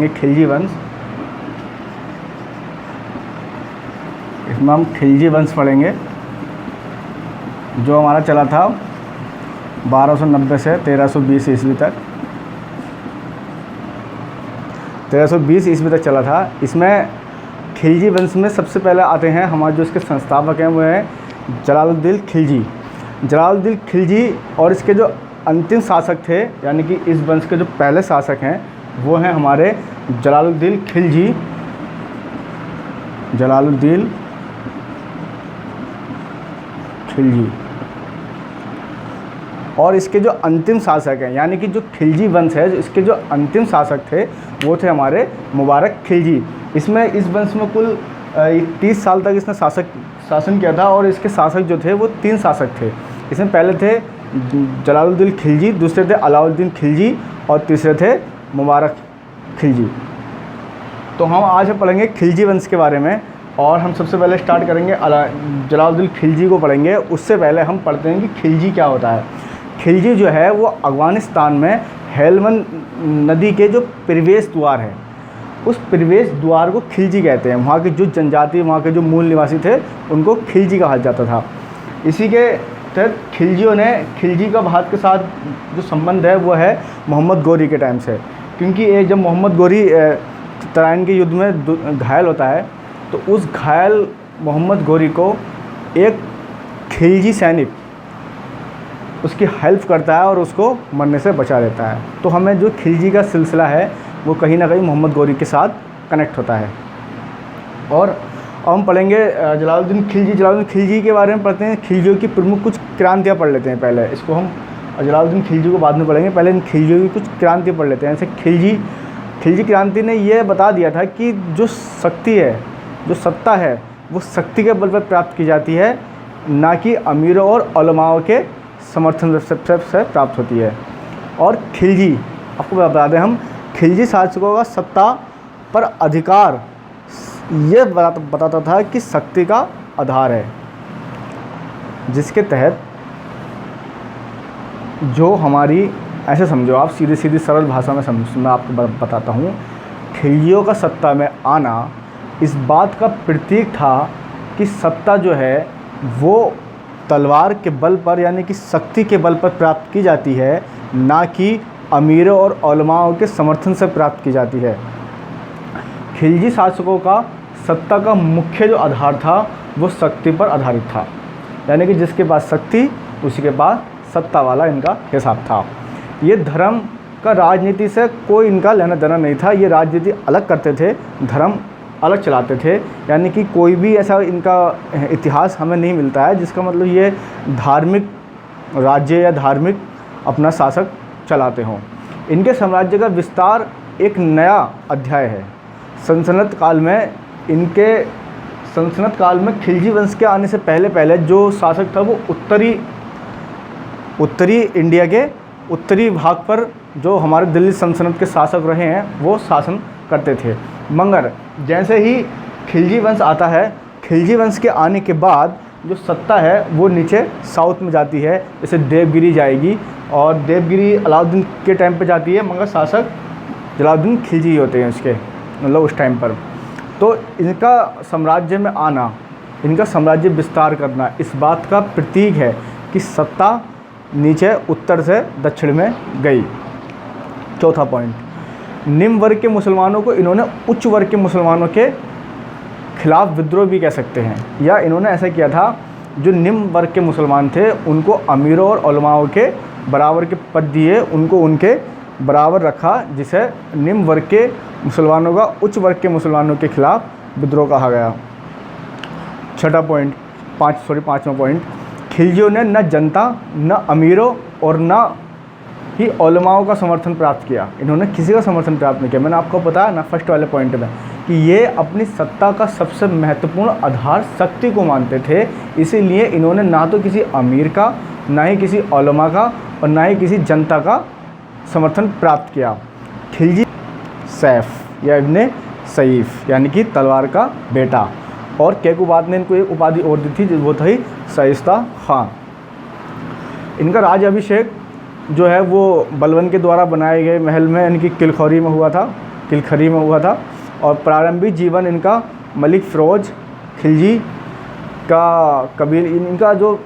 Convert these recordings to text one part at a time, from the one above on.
पढ़ेंगे खिलजी वंश। इसमें हम खिलजी वंश पढ़ेंगे जो हमारा चला था 1290 से 1320 ईस्वी तक, 1320 ईस्वी तक चला था। इसमें खिलजी वंश में सबसे पहले आते हैं हमारे जो इसके संस्थापक हैं वो हैं जलालुद्दीन खिलजी। जलालुद्दीन खिलजी और इसके जो अंतिम शासक थे यानी कि इस वंश के जो पहले शासक हैं वो हैं हमारे जलालुद्दीन खिलजी, जलालुद्दीन खिलजी। और इसके जो अंतिम शासक हैं यानी कि जो खिलजी वंश है इसके जो अंतिम शासक थे वो थे हमारे मुबारक खिलजी। इसमें इस वंश में कुल 30 साल तक इसने शासन किया था और इसके शासक जो थे वो 3 शासक थे। इसमें पहले थे जलालुद्दीन खिलजी, दूसरे थे अलाउद्दीन खिलजी और तीसरे थे मुबारक खिलजी। तो हम आज पढ़ेंगे खिलजी वंश के बारे में और हम सबसे पहले स्टार्ट करेंगे जलालुद्दीन खिलजी को पढ़ेंगे। उससे पहले हम पढ़ते हैं कि खिलजी क्या होता है। खिलजी जो है वो अफ़गानिस्तान में हेलमंद नदी के जो प्रवेश द्वार है उस प्रवेश द्वार को खिलजी कहते हैं। वहाँ की जो जनजाति, वहाँ के जो मूल निवासी थे उनको खिलजी कहा जाता था। इसी के तहत खिलजियों ने खिलजी का भारत के साथ जो संबंध है वो है मोहम्मद गोरी के टाइम से, क्योंकि ये जब मोहम्मद गोरी तराइन के युद्ध में घायल होता है तो उस घायल मोहम्मद गोरी को एक खिलजी सैनिक उसकी हेल्प करता है और उसको मरने से बचा लेता है। तो हमें जो खिलजी का सिलसिला है वो कहीं ना कहीं मोहम्मद गोरी के साथ कनेक्ट होता है। और अब हम पढ़ेंगे जलालुद्दीन खिलजी। जलालुद्दीन खिलजी के बारे में पढ़ते हैं। खिलजियों की प्रमुख कुछ क्रांतियाँ पढ़ लेते हैं पहले। इसको हम जलालुद्दीन खिलजी को बाद में पढ़ेंगे, पहले इन खिलजियों की कुछ क्रांतियाँ पढ़ लेते हैं। जैसे खिलजी क्रांति ने यह बता दिया था कि जो शक्ति है, जो सत्ता है वो शक्ति के बल पर प्राप्त की जाती है, ना कि अमीरों और उलमाओं के समर्थन से प्राप्त होती है। और खिलजी, आपको बता दें हम, खिलजी शासकों का सत्ता पर अधिकार ये बताता था कि शक्ति का आधार है, जिसके तहत जो हमारी, ऐसे समझो आप, सीधी सरल भाषा में मैं आपको बताता हूँ। खिलजियों का सत्ता में आना इस बात का प्रतीक था कि सत्ता जो है वो तलवार के बल पर यानी कि शक्ति के बल पर प्राप्त की जाती है, ना कि अमीरों और उलमाओं के समर्थन से प्राप्त की जाती है। खिलजी शासकों का सत्ता का मुख्य जो आधार था वो शक्ति पर आधारित था, यानी कि जिसके पास शक्ति उसी के पास सत्ता वाला इनका हिसाब था। ये धर्म का राजनीति से कोई इनका लेना देना नहीं था। ये राजनीति अलग करते थे, धर्म अलग चलाते थे। यानी कि कोई भी ऐसा इनका इतिहास हमें नहीं मिलता है जिसका मतलब ये धार्मिक राज्य या धार्मिक अपना शासक चलाते हों। इनके साम्राज्य का विस्तार एक नया अध्याय है। सल्तनत काल में खिलजी वंश के आने से पहले जो शासक था वो उत्तरी इंडिया के उत्तरी भाग पर जो हमारे दिल्ली सल्तनत के शासक रहे हैं वो शासन करते थे। मगर जैसे ही खिलजी वंश आता है, खिलजी वंश के आने के बाद जो सत्ता है वो नीचे साउथ में जाती है। जैसे देवगिरी जाएगी और देवगिरी अलाउद्दीन के टाइम पे जाती है, मगर शासक जलालुद्दीन खिलजी ही होते हैं उसके, मतलब उस टाइम पर। तो इनका साम्राज्य में आना, इनका साम्राज्य विस्तार करना इस बात का प्रतीक है कि सत्ता नीचे उत्तर से दक्षिण में गई। चौथा पॉइंट, निम्न वर्ग के मुसलमानों को इन्होंने उच्च वर्ग के मुसलमानों के खिलाफ विद्रोह भी कह सकते हैं। या इन्होंने ऐसा किया था, जो निम्न वर्ग के मुसलमान थे उनको अमीरों और उलमाओं के बराबर के पद दिए, उनको उनके बराबर रखा, जिसे निम्न वर्ग के मुसलमानों का उच्च वर्ग के मुसलमानों के खिलाफ विद्रोह कहा गया। पाँचवां पॉइंट, खिलजियों ने न जनता, न अमीरों और न ही उलमाओं का समर्थन प्राप्त किया। इन्होंने किसी का समर्थन प्राप्त नहीं किया। मैंने आपको बताया ना फर्स्ट वाले पॉइंट में कि ये अपनी सत्ता का सबसे महत्वपूर्ण आधार शक्ति को मानते थे। इसीलिए इन्होंने ना तो किसी अमीर का, ना ही किसी उलमा का और ना ही किसी जनता का समर्थन प्राप्त किया। खिलजी सैफ या इब्ने सईफ यानी कि तलवार का बेटा, और कैकुबात ने इनको एक उपाधि और दी थी, वो थी शाइस्ता खान। इनका राज्याभिषेक जो है वो बलबन के द्वारा बनाए गए महल में, यानी कि किलखौरी में हुआ था। किलखरी में हुआ था। और प्रारंभिक जीवन इनका मलिक फ़िरोज़ खिलजी का कबीर, इनका जो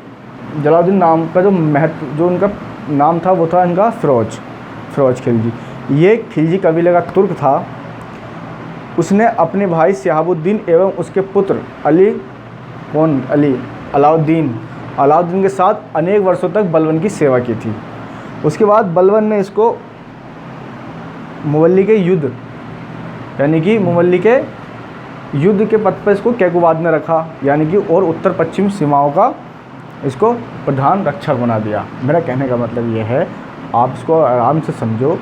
जलालुद्दीन नाम का जो महत्व, जो उनका नाम था वो था इनका फ़िरोज़ खिलजी। ये खिलजी कबीले का तुर्क था। उसने अपने भाई शहाबुद्दीन एवं उसके पुत्र अलाउद्दीन के साथ अनेक वर्षों तक बलबन की सेवा की थी। उसके बाद बलबन ने इसको मुवल्ली के युद्ध, यानी कि मुवल्ली के युद्ध के पद पर इसको कैकुबाद ने रखा, यानी कि और उत्तर पश्चिम सीमाओं का इसको प्रधान रक्षक बना दिया। मेरा कहने का मतलब ये है, आप इसको आराम से समझो।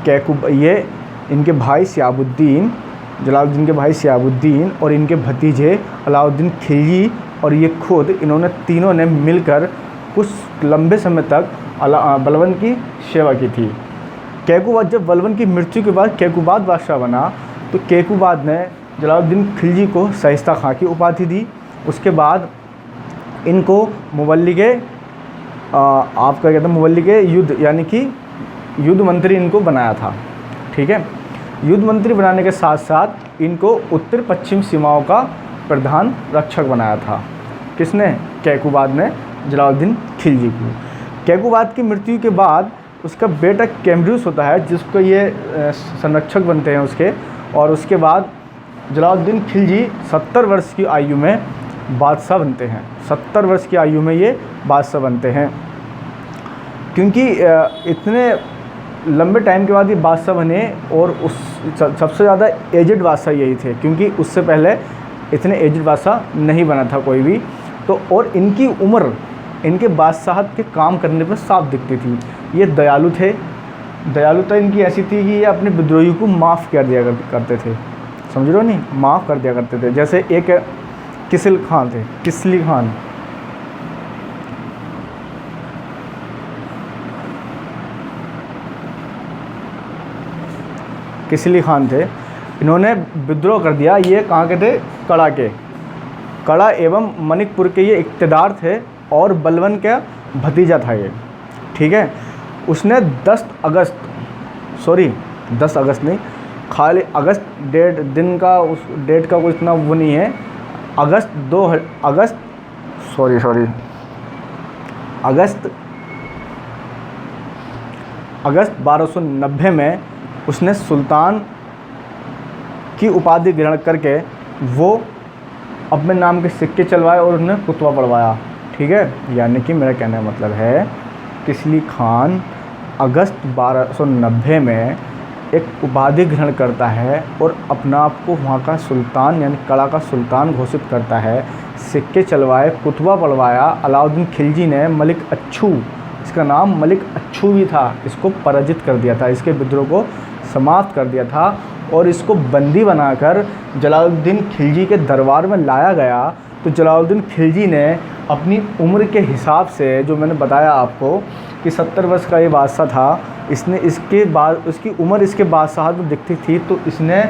ये इनके भाई शहाबुद्दीन, जलालुद्दीन के भाई शहाबुद्दीन और इनके भतीजे अलाउद्दीन खिलजी और ये खुद, इन्होंने तीनों ने मिलकर कुछ लंबे समय तक बलबन की सेवा की थी। कैकुबाद, जब बलबन की मृत्यु के बाद कैकुबाद बादशाह बना तो कैकुबाद ने जलालुद्दीन खिलजी को शाइस्ता खां की उपाधि दी। उसके बाद इनको मुवल्ली के आपका कहते हैं मुवल्ली के युद्ध, यानी कि युद्ध मंत्री इनको बनाया था। ठीक है, युद्ध मंत्री बनाने के साथ साथ इनको उत्तर पश्चिम सीमाओं का प्रधान रक्षक बनाया था। किसने? कैकुबाद ने जलालुद्दीन खिलजी को। कैकुबाद की मृत्यु के बाद उसका बेटा कैमरूस होता है, जिसको ये संरक्षक बनते हैं उसके। और उसके बाद जलालुद्दीन खिलजी 70 वर्ष की आयु में बादशाह बनते हैं। 70 वर्ष की आयु में ये बादशाह बनते हैं। क्योंकि इतने लंबे टाइम के बाद ये बादशाह बने और उस सबसे ज़्यादा एजड बादशाह यही थे, क्योंकि उससे पहले इतने एजड बादशाह नहीं बना था कोई भी। तो और इनकी उम्र इनके बादशाहत के काम करने पर साफ दिखती थी। ये दयालु थे। दयालुता इनकी ऐसी थी कि ये अपने विद्रोहियों को माफ़ कर दिया करते थे। समझ रहे हो नहीं? माफ़ कर दिया करते थे। जैसे एक किसली खान थे। इन्होंने विद्रोह कर दिया। ये कहाँ के थे? कड़ा एवं मणिकपुर के ये इक़्तिदार थे और बलबन का भतीजा था ये। ठीक है, उसने 10 अगस्त नहीं, खाली अगस्त दिन का, उस डेट का कोई इतना वो नहीं है। अगस्त 1290 में उसने सुल्तान की उपाधि ग्रहण करके वो अपने नाम के सिक्के चलवाए और उन्हें कुतवा पढ़वाया। ठीक है, यानी कि मेरा कहने का मतलब है किसली खान अगस्त 1290 में एक उपाधि ग्रहण करता है और अपना आप को वहाँ का सुल्तान, यानी कड़ा का सुल्तान घोषित करता है। सिक्के चलवाए, कुतवा पढ़वाया। अलाउद्दीन खिलजी ने मलिक अच्छू, इसका नाम मलिक अच्छू भी था, इसको पराजित कर दिया था, इसके विद्रोह को समाप्त कर दिया था और इसको बंदी बनाकर जलालुद्दीन खिलजी के दरबार में लाया गया। तो जलालुद्दीन खिलजी ने अपनी उम्र के हिसाब से, जो मैंने बताया आपको कि 70 वर्ष का ये बादशाह था, इसने इसके बाद उसकी उम्र इसके बादशाहत में दिखती थी। तो इसने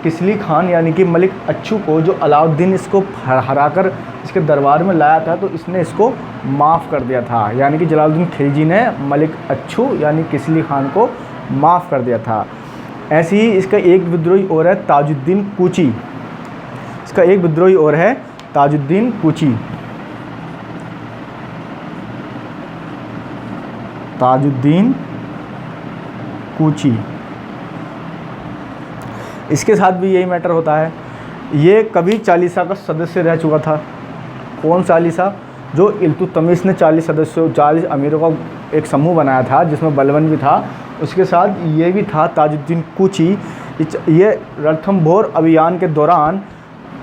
किसली खान यानी कि मलिक अच्छू को, जो अलाउद्दीन इसको हराकर इसके दरबार में लाया था, तो इसने इसको माफ़ कर दिया था। यानी कि जलालुद्दीन खिलजी ने मलिक अच्छू यानी किसली खान को माफ़ कर दिया था। ऐसे ही इसका एक विद्रोही और है ताजुद्दीन कूची। इसका एक विद्रोही और है ताजुद्दीन कूची। इसके साथ भी यही मैटर होता है। ये कभी चालीसा का सदस्य रह चुका था। कौन चालीसा? जो इल्तुतमिश ने 40 अमीरों का एक समूह बनाया था, जिसमें बलबन भी था, उसके साथ ये भी था ताजुद्दीन कूची। ये रणथंभौर अभियान के दौरान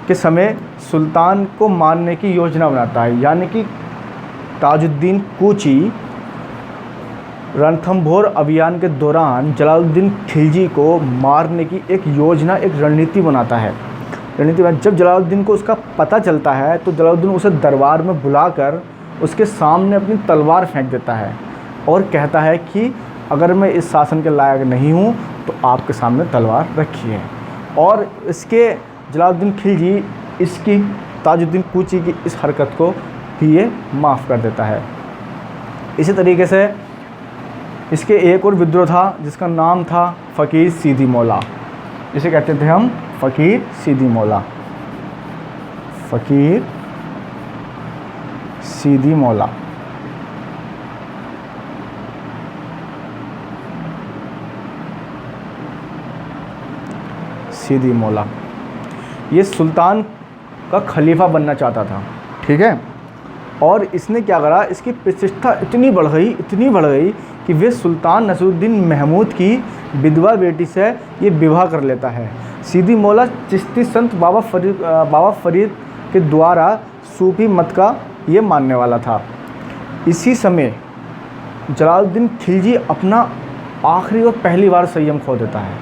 के समय सुल्तान को मारने की योजना बनाता है। यानी कि ताजुद्दीन कूची रणथंभौर अभियान के दौरान जलालुद्दीन खिलजी को मारने की एक योजना, एक रणनीति बनाता है। जब जलालुद्दीन को उसका पता चलता है तो जलालुद्दीन उसे दरबार में बुलाकर उसके सामने अपनी तलवार फेंक देता है और कहता है कि अगर मैं इस शासन के लायक नहीं हूँ तो आपके सामने तलवार रखी है। और इसके जलालुद्दीन खिलजी इसकी ताजुद्दीन कूची की इस हरकत को भी ये माफ़ कर देता है। इसी तरीके से इसके एक और विद्रोह था जिसका नाम था फ़कीर सीधी मौला। इसे कहते थे हम फ़कीर सीदी मौला, फ़कीर सीदी मौला। सीदी मौला ये सुल्तान का खलीफा बनना चाहता था, ठीक है। और इसने क्या करा, इसकी प्रतिष्ठा इतनी बढ़ गई कि वे सुल्तान नसीरुद्दीन महमूद की विधवा बेटी से ये विवाह कर लेता है। सीदी मौला चिश्ती संत बाबा फरीद के द्वारा सूफी मत का ये मानने वाला था। इसी समय जलालुद्दीन खिलजी अपना आखिरी और पहली बार संयम खो देता है।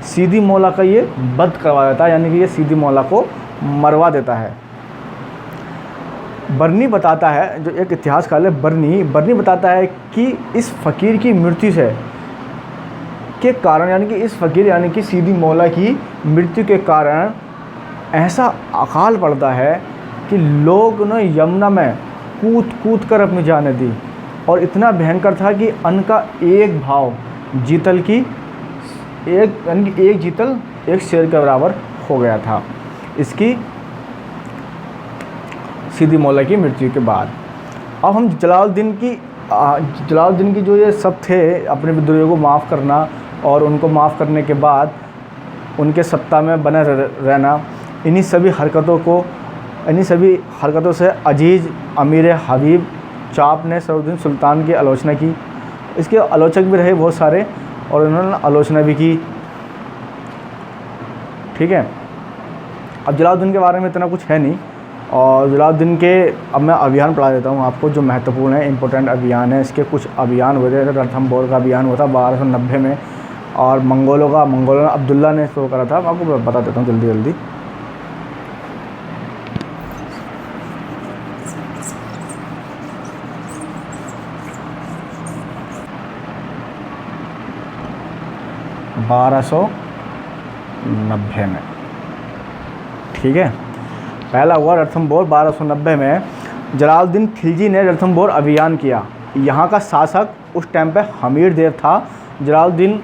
सीदी मौला का ये वध करवा देता है, यानी कि ये सीदी मौला को मरवा देता है। बरनी बताता है, जो एक इतिहासकार है बरनी बताता है कि इस फ़कीर की मृत्यु से के कारण, यानी कि इस फ़कीर यानी कि सीदी मौला की मृत्यु के कारण ऐसा अकाल पड़ता है कि लोग न यमुना में कूद कर अपनी जानें दी। और इतना भयंकर था कि अन्न का एक भाव जीतल की एक जीतल एक शेर के बराबर हो गया था इसकी सीदी मौला की मृत्यु के बाद। अब हम जलालुद्दीन की जो ये सब थे अपने विद्रोहियों को माफ़ करना और उनको माफ़ करने के बाद उनके सत्ता में बने रहना, इन्हीं सभी हरकतों से अजीज़ अमीर हबीब चाप ने सलाहुद्दीन सुल्तान की आलोचना की। इसके आलोचक भी रहे बहुत सारे और उन्होंने आलोचना भी की, ठीक है। अब जलालुद्दीन के बारे में इतना कुछ है नहीं, और जलालुद्दीन के अब मैं अभियान पढ़ा देता हूँ आपको जो महत्वपूर्ण है, इंपॉर्टेंट अभियान है। इसके कुछ अभियान हुए थे। रणथंभौर का अभियान हुआ था 1290 में, और मंगोलों ने अब्दुल्ला ने शुरू करा था। मैं आपको बता देता हूँ जल्दी। (1290 में), ठीक है। पहला हुआ रणथंभौर 1290 में। जलालुद्दीन खिलजी ने रणथंभौर अभियान किया। यहाँ का शासक उस टाइम पे हमीर देव था। जलालुद्दीन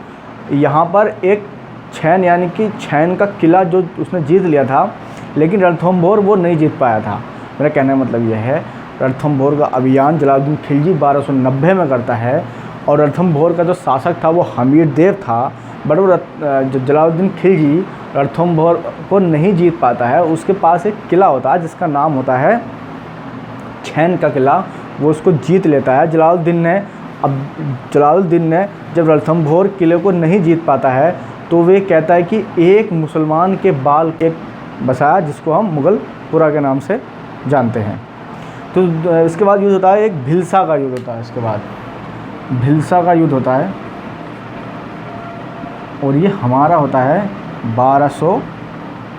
यहाँ पर एक छैन यानी कि छैन का किला जो उसने जीत लिया था, लेकिन रणथंभौर वो नहीं जीत पाया था। मेरा कहने का मतलब यह है, रणथंभौर का अभियान जलालुद्दीन खिलजी 1290 में करता है, और रणथंभौर का जो शासक था वो हमीर देव था। बट वो जलालुद्दीन खिलजी रणथंभौर को नहीं जीत पाता है। उसके पास एक किला होता है जिसका नाम होता है छैन का किला, वो उसको जीत लेता है। जलालुद्दीन ने जब रणथंभौर किले को नहीं जीत पाता है तो वे कहता है कि एक मुसलमान के बाल एक बसाया, जिसको हम मुगलपुरा के नाम से जानते हैं। तो इसके बाद युद्ध होता है, एक भिलसा का युद्ध होता है। इसके बाद भिलसा का युद्ध होता है, और ये हमारा होता है 1200।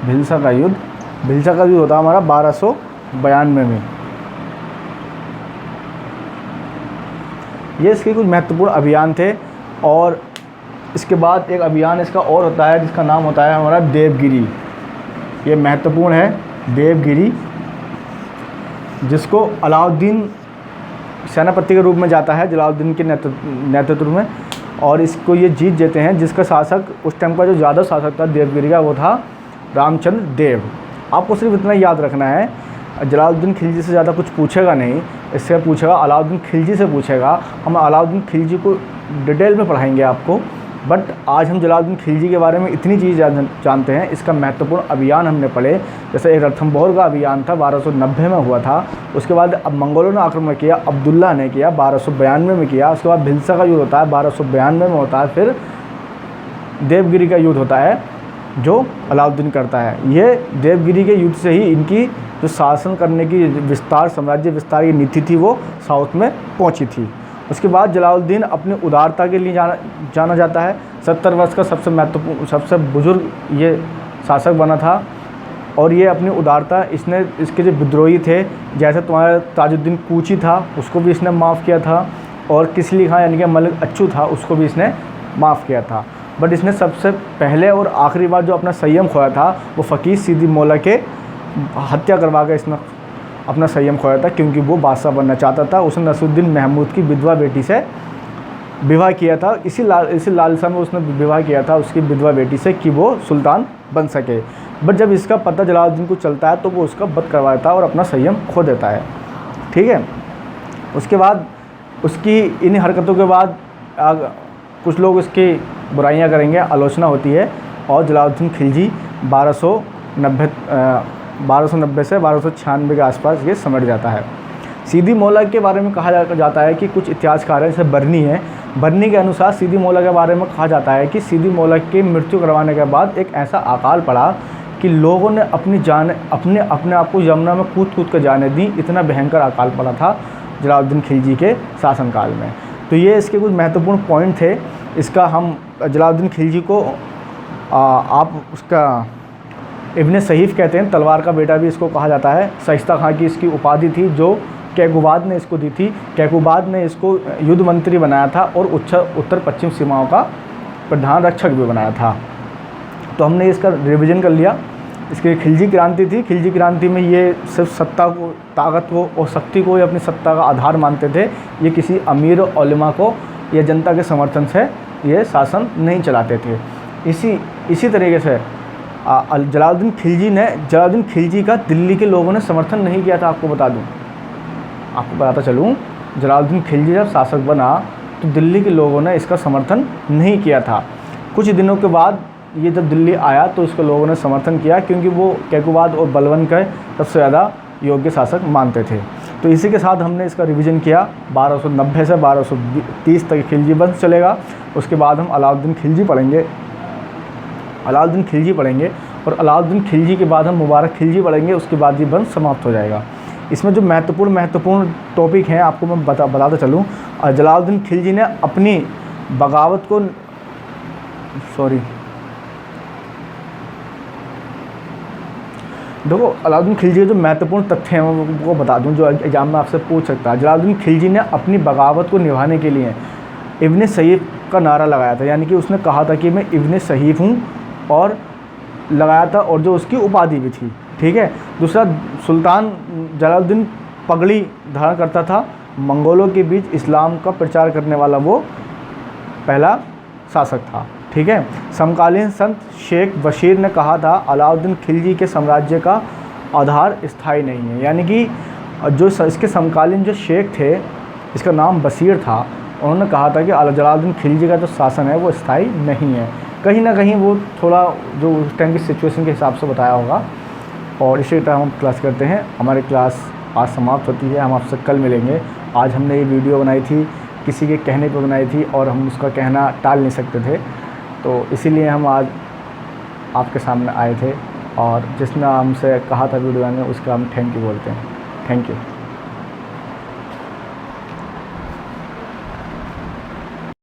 भिलसा का युद्ध होता है हमारा 1292 में। ये इसके कुछ महत्वपूर्ण अभियान थे। और इसके बाद एक अभियान इसका और होता है जिसका नाम होता है हमारा देवगिरी। ये महत्वपूर्ण है, देवगिरी, जिसको अलाउद्दीन सेनापति के रूप में जाता है जलालुद्दीन के नेतृत्व में, और इसको ये जीत देते हैं। जिसका शासक उस टाइम का जो ज़्यादा शासक था देवगिरी का, वो था रामचंद्र देव। आपको सिर्फ इतना याद रखना है, जलालुद्दीन खिलजी से ज़्यादा कुछ पूछेगा नहीं, इससे पूछेगा अलाउद्दीन खिलजी से पूछेगा। हम अलाउद्दीन खिलजी को डिटेल में पढ़ाएंगे आपको, बट आज हम जलालुद्दीन खिलजी के बारे में इतनी चीज़ जानते हैं। इसका महत्वपूर्ण अभियान हमने पढ़े, जैसे एक रणथंभौर का अभियान था 1290 में हुआ था। उसके बाद अब मंगोलों ने आक्रमण किया, अब्दुल्ला ने किया 1292 में किया। उसके बाद भिलसा का युद्ध होता है 1292 में होता है। फिर देवगिरी का युद्ध होता है जो अलाउद्दीन करता है। ये देवगिरी के युद्ध से ही इनकी जो शासन करने की साम्राज्य विस्तार की नीति थी वो साउथ में पहुंची थी। उसके बाद जलालुद्दीन अपनी उदारता के लिए जाना जाता है। 70 वर्ष का सबसे बुजुर्ग ये शासक बना था, और ये अपनी उदारता इसके जो विद्रोही थे, जैसे तुम्हारा ताजुद्दीन कूची था उसको भी इसने माफ़ किया था, और किसली खां यानी कि मलिक अच्छू था उसको भी इसने माफ़ किया था। बट इसने सबसे पहले और आखिरी बार जो अपना संयम खोया था वो फ़कीर सीदी मौला के हत्या करवा के इसने अपना संयम खोया था, क्योंकि वो बादशाह बनना चाहता था। उसने नसीरुद्दीन महमूद की विधवा बेटी से विवाह किया था, इसी लालसा में उसने विवाह किया था उसकी विधवा बेटी से कि वो सुल्तान बन सके। बट जब इसका पता जलालुद्दीन को चलता है तो वो उसका वध करवाता है और अपना संयम खो देता है। ठीक है, उसके बाद उसकी इन हरकतों के बाद कुछ लोग उसकी बुराइयां करेंगे, आलोचना होती है और जलालुद्दीन खिलजी 1290 से 1296 के आसपास ये समझ जाता है। सीदी मौला के बारे में कहा जाता है कि कुछ इतिहासकार हैं, जैसे बर्नी है, बर्नी के अनुसार सीदी मौला के बारे में कहा जाता है कि सीदी मौला की मृत्यु करवाने के बाद एक ऐसा अकाल पड़ा कि लोगों ने अपनी जान अपने आप को यमुना में कूद कर जाने दी। इतना भयंकर अकाल पड़ा था जलालुद्दीन खिलजी के शासनकाल में। तो ये इसके कुछ महत्वपूर्ण पॉइंट थे। इसका हम जलालुद्दीन खिलजी को आप उसका इब्ने सहीफ़ कहते हैं, तलवार का बेटा भी इसको कहा जाता है। शाइस्ता खां की इसकी उपाधि थी जो कैकुबाद ने इसको दी थी। कैकुबाद ने इसको युद्ध मंत्री बनाया था और उत्तर पश्चिम सीमाओं का प्रधान रक्षक भी बनाया था। तो हमने इसका रिवीजन कर लिया। इसकी खिलजी क्रांति थी। खिलजी क्रांति में ये सिर्फ सत्ता को, ताकत को और शक्ति को ही अपनी सत्ता का आधार मानते थे। ये किसी अमीर उलेमा को या जनता के समर्थन से ये शासन नहीं चलाते थे। इसी तरीके से जलालुद्दीन खिलजी का दिल्ली के लोगों ने समर्थन नहीं किया था। आपको बताता चलूँ, जलालुद्दीन खिलजी जब शासक बना तो दिल्ली के लोगों ने इसका समर्थन नहीं किया था। कुछ दिनों के बाद ये जब दिल्ली आया तो इसको लोगों ने समर्थन किया, क्योंकि वो कैकुबाद और बलबन का सबसे ज़्यादा योग्य शासक मानते थे। तो इसी के साथ हमने इसका रिवीजन किया। 1290 से 1230 तक खिलजी वंश चलेगा। उसके बाद हम अलाउद्दीन खिलजी पढ़ेंगे और अलाउद्दीन खिलजी के बाद हम मुबारक खिलजी पढ़ेंगे। उसके बाद ये वंश समाप्त हो जाएगा। इसमें जो महत्वपूर्ण टॉपिक हैं आपको मैं बताता चलूँ। जलालुद्दीन खिलजी ने अपनी बगावत को देखो, अलाउद्दीन खिलजी के जो महत्वपूर्ण तथ्य हैं वो बता दूं जो एग्जाम में आपसे पूछ सकता है। जलालुद्दीन खिलजी ने अपनी बगावत को निभाने के लिए इब्ने सहीफ़ का नारा लगाया था, यानी कि उसने कहा था कि मैं इब्ने सहीफ़ हूँ और लगाया था, और जो उसकी उपाधि भी थी। ठीक है। दूसरा, सुल्तान जलालुद्दीन पगड़ी धारण करता था। मंगोलों के बीच इस्लाम का प्रचार करने वाला वो पहला शासक था। ठीक है। समकालीन संत शेख बशीर ने कहा था अलाउद्दीन खिलजी के साम्राज्य का आधार स्थायी नहीं है, यानी कि जो इसके समकालीन जो शेख थे, इसका नाम बशीर था, उन्होंने कहा था कि जलालुद्दीन खिलजी का जो शासन है वो स्थायी नहीं है। कहीं ना कहीं वो थोड़ा जो उस टाइम की सिचुएशन के हिसाब से बताया होगा। और इसी तरह हम क्लास करते हैं। हमारी क्लास आज समाप्त होती है। हम आपसे कल मिलेंगे। आज हमने ये वीडियो बनाई थी, किसी के कहने पर बनाई थी और हम उसका कहना टाल नहीं सकते थे, तो इसीलिए हम आज आपके सामने आए थे। और जिसने हमसे कहा था वीडियो बनाने, उसका हम थैंक यू बोलते हैं। Thank you.